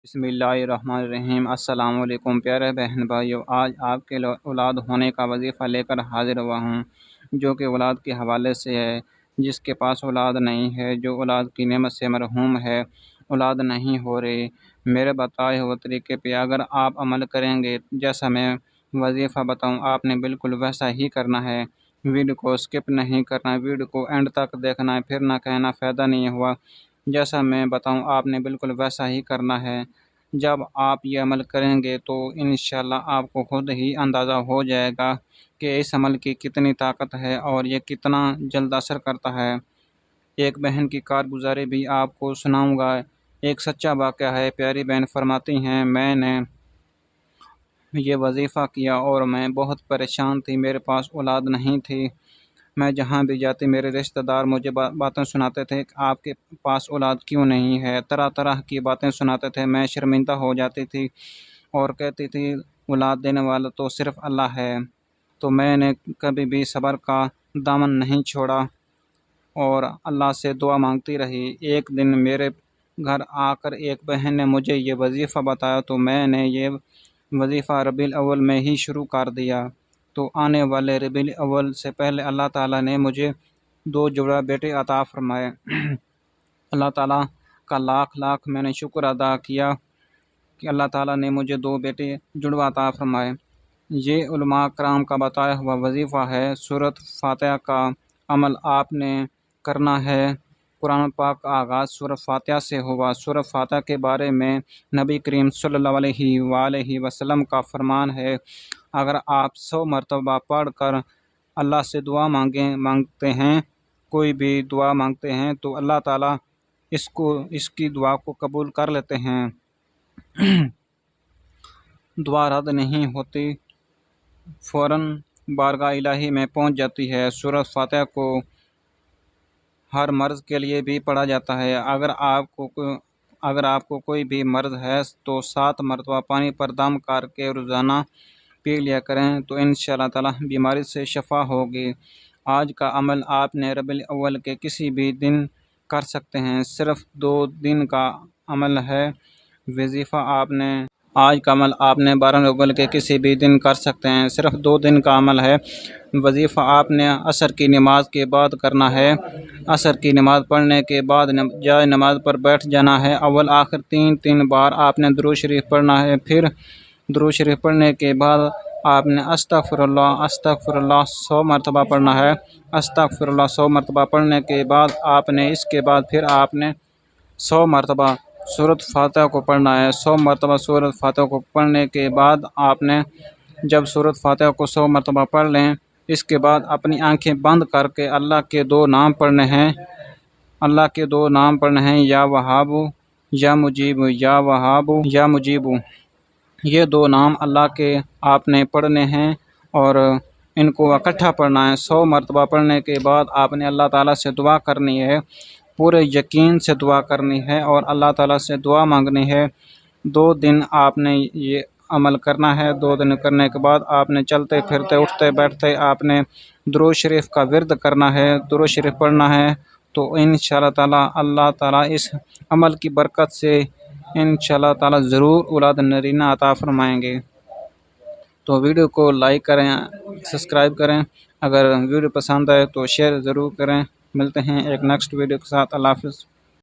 بسم اللہ الرحمن الرحیم۔ السلام علیکم پیارے بہن بھائیو، آج آپ کے اولاد ہونے کا وظیفہ لے کر حاضر ہوا ہوں، جو کہ اولاد کے حوالے سے ہے۔ جس کے پاس اولاد نہیں ہے، جو اولاد کی نعمت سے محروم ہے، اولاد نہیں ہو رہی، میرے بتائے ہوئے طریقے پہ اگر آپ عمل کریں گے، جیسا میں وظیفہ بتاؤں آپ نے بالکل ویسا ہی کرنا ہے۔ ویڈیو کو سکپ نہیں کرنا، ویڈیو کو اینڈ تک دیکھنا ہے، پھر نہ کہنا فائدہ نہیں ہوا۔ جیسا میں بتاؤں آپ نے بالکل ویسا ہی کرنا ہے۔ جب آپ یہ عمل کریں گے تو انشاءاللہ آپ کو خود ہی اندازہ ہو جائے گا کہ اس عمل کی کتنی طاقت ہے اور یہ کتنا جلد اثر کرتا ہے۔ ایک بہن کی کارگزاری بھی آپ کو سناؤں گا۔ ایک سچا واقعہ ہے۔ پیاری بہن فرماتی ہیں، میں نے یہ وظیفہ کیا اور میں بہت پریشان تھی، میرے پاس اولاد نہیں تھی۔ میں جہاں بھی جاتی میرے رشتہ دار مجھے باتیں سناتے تھے کہ آپ کے پاس اولاد کیوں نہیں ہے، طرح طرح کی باتیں سناتے تھے۔ میں شرمندہ ہو جاتی تھی اور کہتی تھی اولاد دینے والا تو صرف اللہ ہے۔ تو میں نے کبھی بھی صبر کا دامن نہیں چھوڑا اور اللہ سے دعا مانگتی رہی۔ ایک دن میرے گھر آ کر ایک بہن نے مجھے یہ وظیفہ بتایا تو میں نے یہ وظیفہ ربیع الاول میں ہی شروع کر دیا۔ تو آنے والے ربیع الاول سے پہلے اللہ تعالیٰ نے مجھے 2 جڑواں بیٹے عطا فرمائے۔ اللہ تعالیٰ کا لاکھ لاکھ میں نے شکر ادا کیا کہ اللہ تعالیٰ نے مجھے 2 بیٹے جڑواں عطا فرمائے۔ یہ علماء کرام کا بتایا ہوا وظیفہ ہے۔ سورۃ فاتحہ کا عمل آپ نے کرنا ہے۔ قرآن پاک کا آغاز سورۃ فاتحہ سے ہوا۔ سورۃ فاتحہ کے بارے میں نبی کریم صلی اللہ علیہ وآلہ وسلم کا فرمان ہے، اگر آپ 100 مرتبہ پڑھ کر اللہ سے دعا مانگتے ہیں، کوئی بھی دعا مانگتے ہیں تو اللہ تعالیٰ اس کی دعا کو قبول کر لیتے ہیں۔ دعا رد نہیں ہوتی، فوراً بارگاہ الہی میں پہنچ جاتی ہے۔ سورۃ فاتحہ کو ہر مرض کے لیے بھی پڑھا جاتا ہے۔ اگر آپ کو کوئی بھی مرض ہے تو 7 مرتبہ پانی پر دم کر کے روزانہ پی لیا کریں تو انشاءاللہ تعالیٰ بیماری سے شفا ہوگی۔ آج کا عمل آپ نے ربیع الاول کے کسی بھی دن کر سکتے ہیں، صرف 2 دن کا عمل ہے۔ وظیفہ آج کا عمل آپ نے 12 ربیع الاول کے کسی بھی دن کر سکتے ہیں، صرف 2 دن کا عمل ہے۔ وظیفہ آپ نے عصر کی نماز کے بعد کرنا ہے۔ عصر کی نماز پڑھنے کے بعد جائے نماز پر بیٹھ جانا ہے۔ اول آخر 3 بار آپ نے درود شریف پڑھنا ہے۔ پھر درود شریف پڑھنے کے بعد آپ نے استغفر اللہ 100 مرتبہ پڑھنا ہے۔ استغفر اللہ 100 مرتبہ پڑھنے کے بعد اس کے بعد پھر آپ نے 100 مرتبہ سورۃ فاتحہ کو پڑھنا ہے۔ 100 مرتبہ سورۃ فاتحہ کو پڑھنے کے بعد آپ نے جب سورۃ فاتحہ کو 100 مرتبہ پڑھ لیں، اس کے بعد اپنی آنکھیں بند کر کے اللہ کے 2 نام پڑھنے ہیں۔ اللہ کے 2 نام پڑھنے ہیں، یا وہاب یا مجیب، یا وہاب یا مجیب۔ یہ 2 نام اللہ کے آپ نے پڑھنے ہیں اور ان کو اکٹھا پڑھنا ہے۔ 100 مرتبہ پڑھنے کے بعد آپ نے اللہ تعالیٰ سے دعا کرنی ہے، پورے یقین سے دعا کرنی ہے اور اللہ تعالیٰ سے دعا مانگنی ہے۔ 2 دن آپ نے یہ عمل کرنا ہے۔ 2 دن کرنے کے بعد آپ نے چلتے پھرتے اٹھتے بیٹھتے آپ نے درود شریف کا ورد کرنا ہے، درود شریف پڑھنا ہے، تو انشاءاللہ تعالیٰ اللہ تعالیٰ اس عمل کی برکت سے انشاءاللہ تعالیٰ ضرور اولاد نرینہ عطا فرمائیں گے۔ تو ویڈیو کو لائک کریں، سبسکرائب کریں، اگر ویڈیو پسند آئے تو شیئر ضرور کریں۔ ملتے ہیں ایک نیکسٹ ویڈیو کے ساتھ۔ اللہ حافظ۔